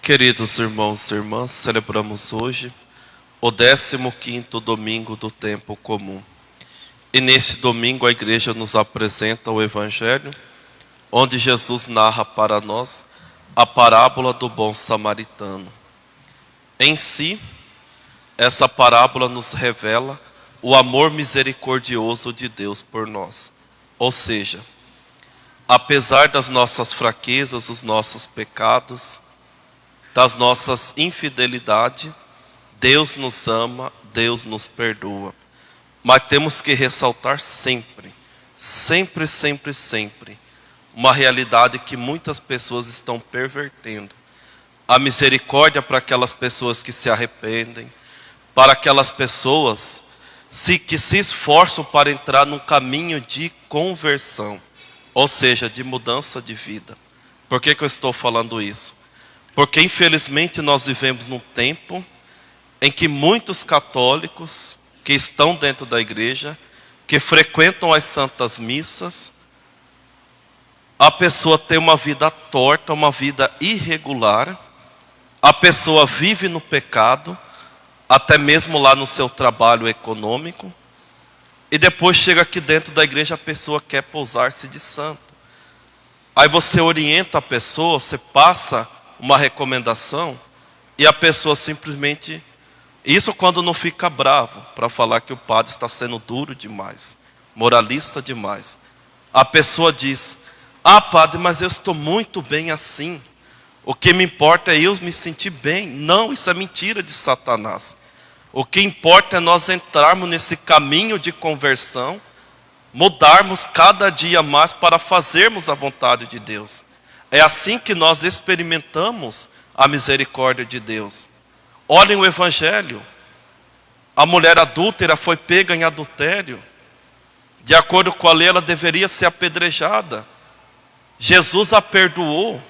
Queridos irmãos e irmãs, celebramos hoje o 15º domingo do tempo comum. E neste domingo a igreja nos apresenta o Evangelho, onde Jesus narra para nós a parábola do bom samaritano. Em si, essa parábola nos revela o amor misericordioso de Deus por nós. Ou seja, apesar das nossas fraquezas, dos nossos pecados, das nossas infidelidades, Deus nos ama, Deus nos perdoa. Mas temos que ressaltar sempre, uma realidade que muitas pessoas estão pervertendo. A misericórdia para aquelas pessoas que se arrependem, para aquelas pessoas que se esforçam para entrar num caminho de conversão, ou seja, de mudança de vida. Por que eu estou falando isso? Porque infelizmente nós vivemos num tempo em que muitos católicos que estão dentro da igreja, que frequentam as santas missas, a pessoa tem uma vida torta, uma vida irregular, a pessoa vive no pecado, até mesmo lá no seu trabalho econômico, e depois chega aqui dentro da igreja, a pessoa quer pousar-se de santo. Aí você orienta a pessoa, você passa uma recomendação, e a pessoa simplesmente, isso quando não fica bravo, para falar que o padre está sendo duro demais, moralista demais. A pessoa diz: ah, padre, mas eu estou muito bem assim, o que me importa é eu me sentir bem. Não, isso é mentira de Satanás. O que importa é nós entrarmos nesse caminho de conversão, mudarmos cada dia mais para fazermos a vontade de Deus. É assim que nós experimentamos a misericórdia de Deus. Olhem o Evangelho. A mulher adúltera foi pega em adultério. De acordo com a lei, ela deveria ser apedrejada. Jesus a perdoou,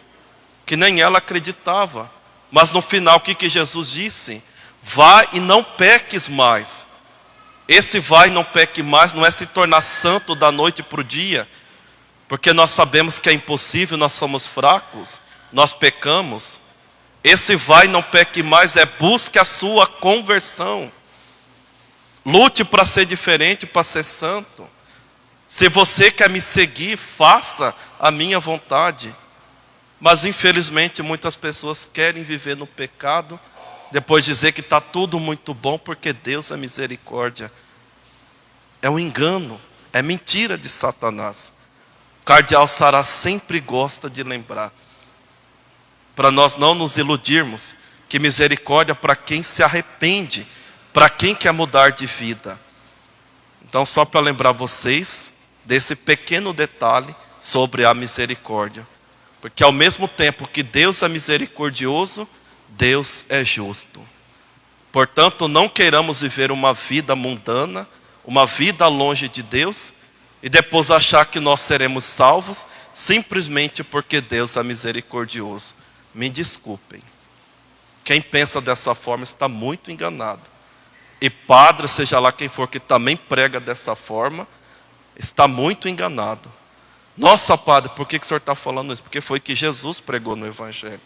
que nem ela acreditava. Mas no final, o que Jesus disse? Vai e não peques mais. Esse vai e não peque mais não é se tornar santo da noite para o dia, porque nós sabemos que é impossível, nós somos fracos, nós pecamos. Esse vai e não peque mais é busque a sua conversão. Lute para ser diferente, para ser santo. Se você quer me seguir, faça a minha vontade. Mas infelizmente muitas pessoas querem viver no pecado, depois dizer que está tudo muito bom porque Deus é misericórdia. É um engano, é mentira de Satanás. O cardeal Sará sempre gosta de lembrar, para nós não nos iludirmos, que misericórdia para quem se arrepende, para quem quer mudar de vida. Então, só para lembrar vocês desse pequeno detalhe sobre a misericórdia. Porque ao mesmo tempo que Deus é misericordioso, Deus é justo. Portanto, não queiramos viver uma vida mundana, uma vida longe de Deus, e depois achar que nós seremos salvos, simplesmente porque Deus é misericordioso. Me desculpem. Quem pensa dessa forma está muito enganado. E padre, seja lá quem for que também prega dessa forma, está muito enganado. Nossa, padre, por que o senhor está falando isso? Porque foi que Jesus pregou no Evangelho.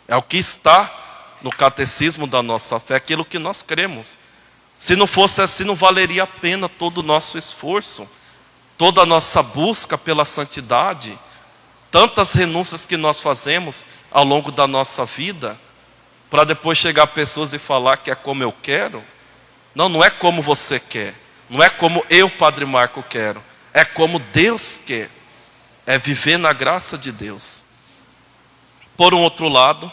É o que está no catecismo da nossa fé, aquilo que nós cremos. Se não fosse assim, não valeria a pena todo o nosso esforço, toda a nossa busca pela santidade, tantas renúncias que nós fazemos ao longo da nossa vida, para depois chegar pessoas e falar que é como eu quero. Não, não é como você quer, não é como eu, Padre Marco, quero, é como Deus quer, é viver na graça de Deus. Por um outro lado,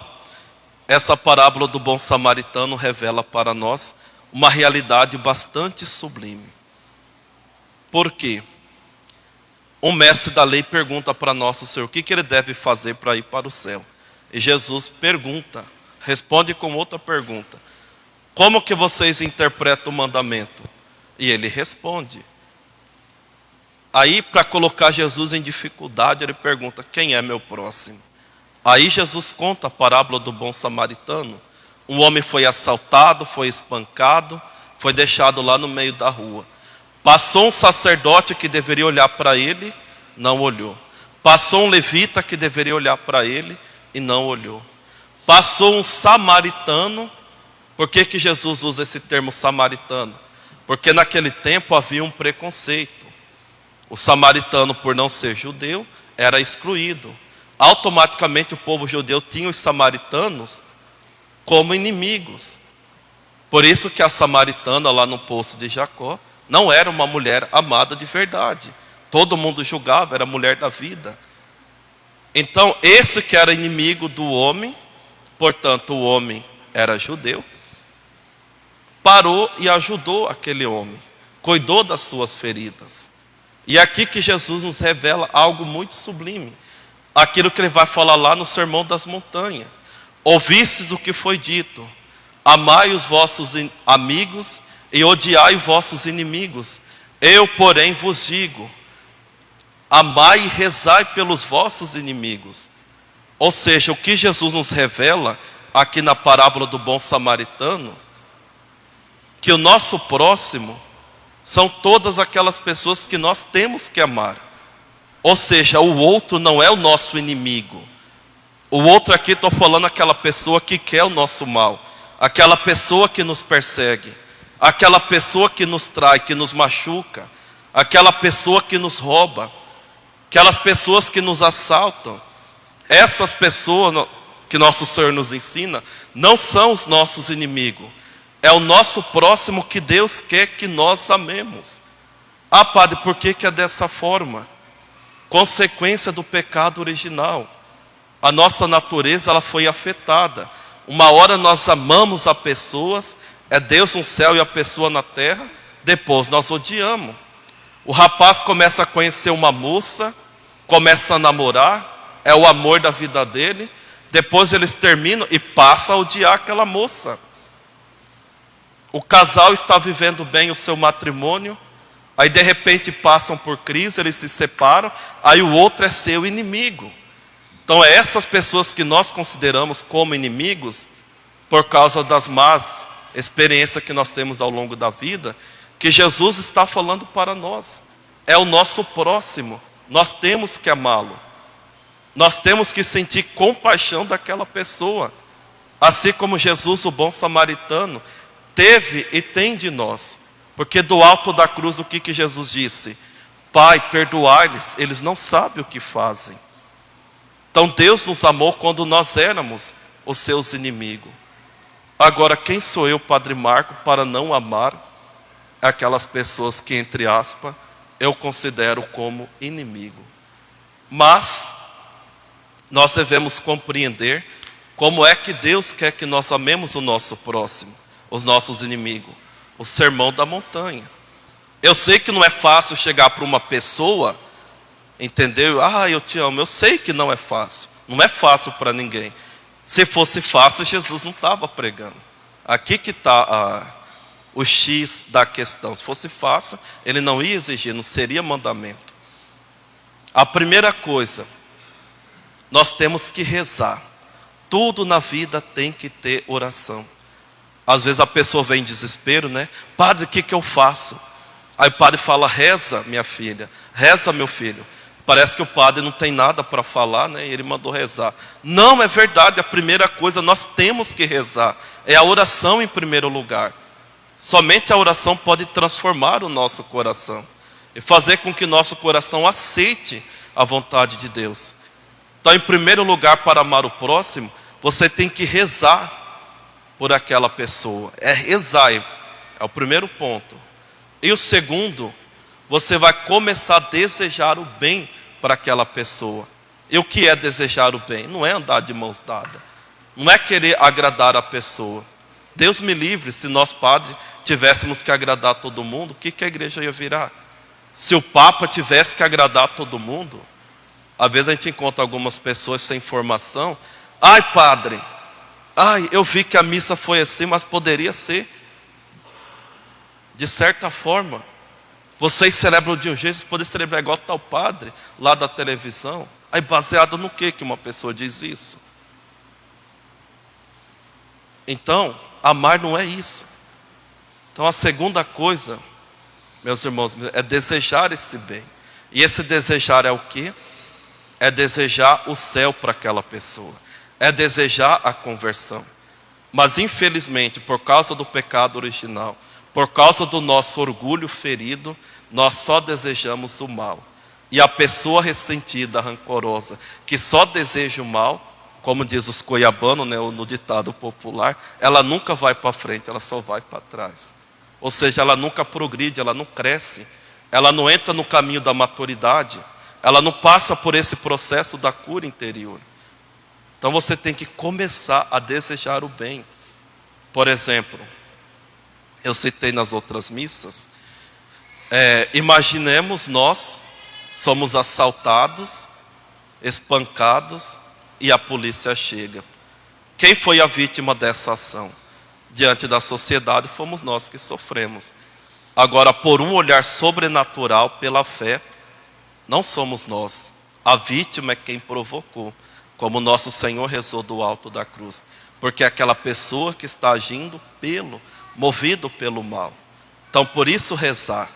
essa parábola do bom samaritano revela para nós uma realidade bastante sublime. Por quê? Um mestre da lei pergunta para nosso Senhor o que ele deve fazer para ir para o céu. E Jesus responde com outra pergunta: como que vocês interpretam o mandamento? E ele responde. Aí, para colocar Jesus em dificuldade, ele pergunta: quem é meu próximo? Aí Jesus conta a parábola do bom samaritano. Um homem foi assaltado, foi espancado, foi deixado lá no meio da rua. Passou um sacerdote que deveria olhar para ele, não olhou. Passou um levita que deveria olhar para ele e não olhou. Passou um samaritano. Por que Jesus usa esse termo samaritano? Porque naquele tempo havia um preconceito. O samaritano, por não ser judeu, era excluído. Automaticamente o povo judeu tinha os samaritanos como inimigos. Por isso que a samaritana lá no poço de Jacó não era uma mulher amada de verdade. Todo mundo julgava, era a mulher da vida. Então esse que era inimigo do homem, portanto o homem era judeu, parou e ajudou aquele homem, cuidou das suas feridas. E é aqui que Jesus nos revela algo muito sublime, aquilo que ele vai falar lá no Sermão das Montanhas. Ouvistes o que foi dito: amai os vossos amigos e odiai os vossos inimigos. Eu, porém, vos digo: amai e rezai pelos vossos inimigos. Ou seja, o que Jesus nos revela aqui na parábola do bom samaritano, que o nosso próximo são todas aquelas pessoas que nós temos que amar. Ou seja, o outro não é o nosso inimigo. O outro aqui, estou falando aquela pessoa que quer o nosso mal, aquela pessoa que nos persegue, aquela pessoa que nos trai, que nos machuca, aquela pessoa que nos rouba, aquelas pessoas que nos assaltam. Essas pessoas que nosso Senhor nos ensina não são os nossos inimigos. É o nosso próximo que Deus quer que nós amemos. Ah, padre, por que é dessa forma? Consequência do pecado original. A nossa natureza ela foi afetada. Uma hora nós amamos a pessoas, é Deus no céu e a pessoa na terra. Depois nós odiamos. O rapaz começa a conhecer uma moça, começa a namorar, é o amor da vida dele. Depois eles terminam e passa a odiar aquela moça. O casal está vivendo bem o seu matrimônio, aí de repente passam por crise, eles se separam, aí o outro é seu inimigo. Então é essas pessoas que nós consideramos como inimigos, por causa das más experiências que nós temos ao longo da vida, que Jesus está falando para nós. É o nosso próximo, nós temos que amá-lo. Nós temos que sentir compaixão daquela pessoa. Assim como Jesus, o bom samaritano, teve e tem de nós. Porque do alto da cruz o que Jesus disse? Pai, perdoai-lhes, eles não sabem o que fazem. Então Deus nos amou quando nós éramos os seus inimigos. Agora quem sou eu, Padre Marco, para não amar aquelas pessoas que, entre aspas, eu considero como inimigo? Mas nós devemos compreender como é que Deus quer que nós amemos o nosso próximo, os nossos inimigos. O Sermão da Montanha. Eu sei que não é fácil chegar para uma pessoa, entendeu? Ah, eu te amo. Eu sei que não é fácil. Não é fácil para ninguém. Se fosse fácil, Jesus não estava pregando. Aqui que está o X da questão. Se fosse fácil, ele não ia exigir, não seria mandamento. A primeira coisa, nós temos que rezar. Tudo na vida tem que ter oração. Às vezes a pessoa vem em desespero, né? Padre, o que eu faço? Aí o padre fala: reza, minha filha, reza, meu filho. Parece que o padre não tem nada para falar, né? E ele mandou rezar. Não, é verdade, a primeira coisa nós temos que rezar. É a oração em primeiro lugar. Somente a oração pode transformar o nosso coração e fazer com que nosso coração aceite a vontade de Deus. Então, em primeiro lugar, para amar o próximo, você tem que rezar por aquela pessoa. É rezar, é o primeiro ponto. E o segundo, você vai começar a desejar o bem para aquela pessoa. E o que é desejar o bem? Não é andar de mãos dadas. Não é querer agradar a pessoa. Deus me livre, se nós, padres, tivéssemos que agradar todo mundo, o que a igreja ia virar? Se o Papa tivesse que agradar todo mundo, às vezes a gente encontra algumas pessoas sem formação. Ai, padre, ai, eu vi que a missa foi assim, mas poderia ser de certa forma. Vocês celebram de um jeito, vocês podem celebrar igual tal padre lá da televisão. Aí baseado no que uma pessoa diz isso? Então, amar não é isso. Então a segunda coisa, meus irmãos, é desejar esse bem. E esse desejar é o quê? É desejar o céu para aquela pessoa. é desejar a conversão. Mas infelizmente, por causa do pecado original, por causa do nosso orgulho ferido, nós só desejamos o mal. E a pessoa ressentida, rancorosa, que só deseja o mal, como diz os cuiabanos, né, no ditado popular, ela nunca vai para frente, ela só vai para trás. Ou seja, ela nunca progride, ela não cresce, ela não entra no caminho da maturidade, ela não passa por esse processo da cura interior. Então você tem que começar a desejar o bem. Por exemplo, eu citei nas outras missas, imaginemos nós somos assaltados, espancados e a polícia chega. Quem foi a vítima dessa ação? Diante da sociedade fomos nós que sofremos. Agora, por um olhar sobrenatural, pela fé, não somos nós. A vítima é quem provocou, como nosso Senhor rezou do alto da cruz. Porque é aquela pessoa que está agindo movido pelo mal. Então, por isso rezar.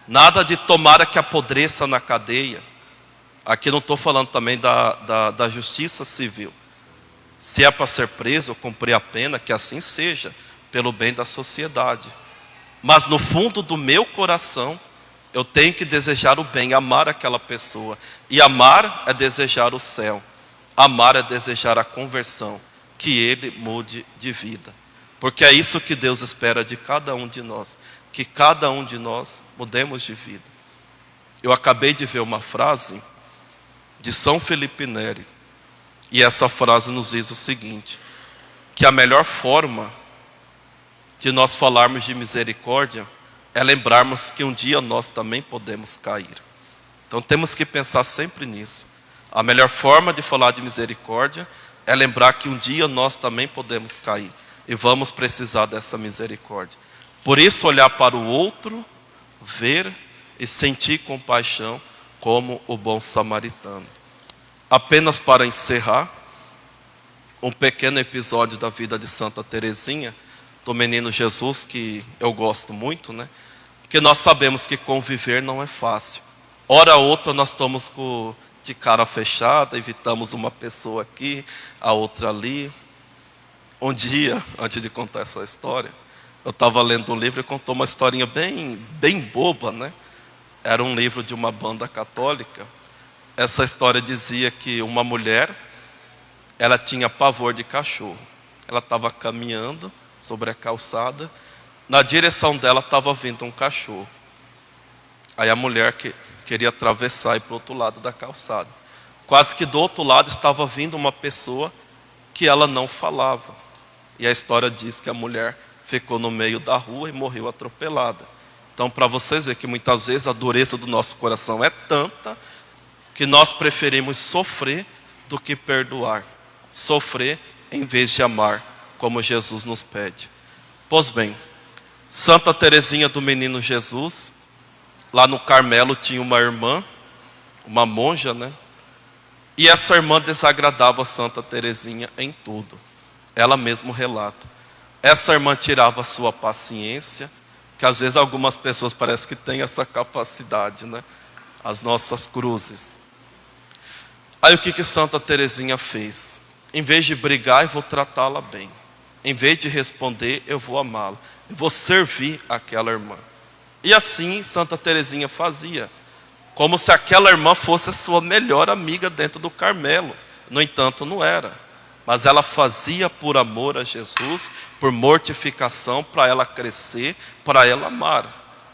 Nada de tomara que apodreça na cadeia. Aqui não estou falando também da justiça civil. Se é para ser preso ou cumprir a pena, que assim seja, pelo bem da sociedade. Mas no fundo do meu coração, eu tenho que desejar o bem, amar aquela pessoa. E amar é desejar o céu. Amar é desejar a conversão, que ele mude de vida. Porque é isso que Deus espera de cada um de nós. Que cada um de nós mudemos de vida. Eu acabei de ver uma frase de São Felipe Neri. E essa frase nos diz o seguinte: que a melhor forma de nós falarmos de misericórdia é lembrarmos que um dia nós também podemos cair. Então temos que pensar sempre nisso. A melhor forma de falar de misericórdia é lembrar que um dia nós também podemos cair. E vamos precisar dessa misericórdia. Por isso, olhar para o outro, ver e sentir compaixão como o bom samaritano. Apenas para encerrar, um pequeno episódio da vida de Santa Teresinha, do menino Jesus, que eu gosto muito, né? Porque nós sabemos que conviver não é fácil. Hora outra nós estamos de cara fechada, evitamos uma pessoa aqui, a outra ali. Um dia, antes de contar essa história, eu estava lendo um livro e contou uma historinha bem boba, né? Era um livro de uma banda católica. Essa história dizia que uma mulher, ela tinha pavor de cachorro. Ela estava caminhando sobre a calçada, na direção dela estava vindo um cachorro. Aí a mulher queria atravessar e ir para o outro lado da calçada. Quase que do outro lado estava vindo uma pessoa que ela não falava. E a história diz que a mulher ficou no meio da rua e morreu atropelada. Então, para vocês verem que muitas vezes a dureza do nosso coração é tanta que nós preferimos sofrer do que perdoar. Sofrer em vez de amar, como Jesus nos pede. Pois bem, Santa Teresinha do Menino Jesus, lá no Carmelo tinha uma irmã, uma monja, né? E essa irmã desagradava Santa Teresinha em tudo. Ela mesmo relata. Essa irmã tirava a sua paciência, que às vezes algumas pessoas parecem que têm essa capacidade, né? As nossas cruzes. Aí o que Santa Teresinha fez? Em vez de brigar, eu vou tratá-la bem. Em vez de responder, eu vou amá-la. Eu vou servir aquela irmã. E assim Santa Teresinha fazia. Como se aquela irmã fosse a sua melhor amiga dentro do Carmelo. No entanto, não era. Mas ela fazia por amor a Jesus, por mortificação, para ela crescer, para ela amar.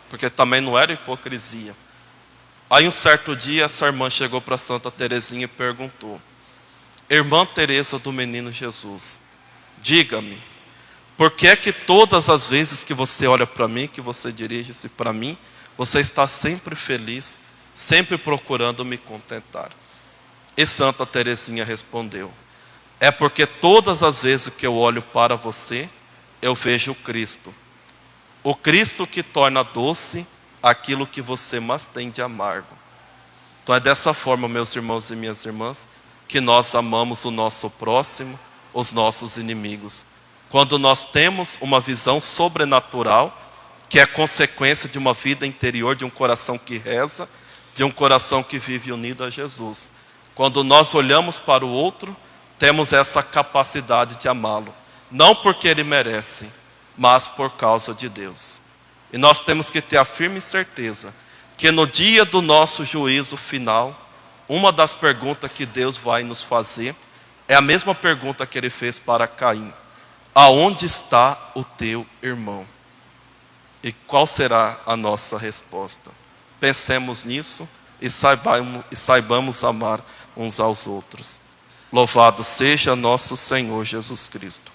Porque também não era hipocrisia. Aí um certo dia essa irmã chegou para Santa Teresinha e perguntou: Irmã Teresa do Menino Jesus, diga-me, por que é que todas as vezes que você olha para mim, que você dirige-se para mim, você está sempre feliz, sempre procurando me contentar? E Santa Teresinha respondeu: é porque todas as vezes que eu olho para você, eu vejo o Cristo. O Cristo que torna doce aquilo que você mais tem de amargo. Então é dessa forma, meus irmãos e minhas irmãs, que nós amamos o nosso próximo, os nossos inimigos. Quando nós temos uma visão sobrenatural, que é consequência de uma vida interior, de um coração que reza, de um coração que vive unido a Jesus. Quando nós olhamos para o outro, temos essa capacidade de amá-lo. Não porque ele merece, mas por causa de Deus. E nós temos que ter a firme certeza que no dia do nosso juízo final, uma das perguntas que Deus vai nos fazer é a mesma pergunta que ele fez para Caim: aonde está o teu irmão? E qual será a nossa resposta? Pensemos nisso e saibamos amar uns aos outros. Louvado seja nosso Senhor Jesus Cristo.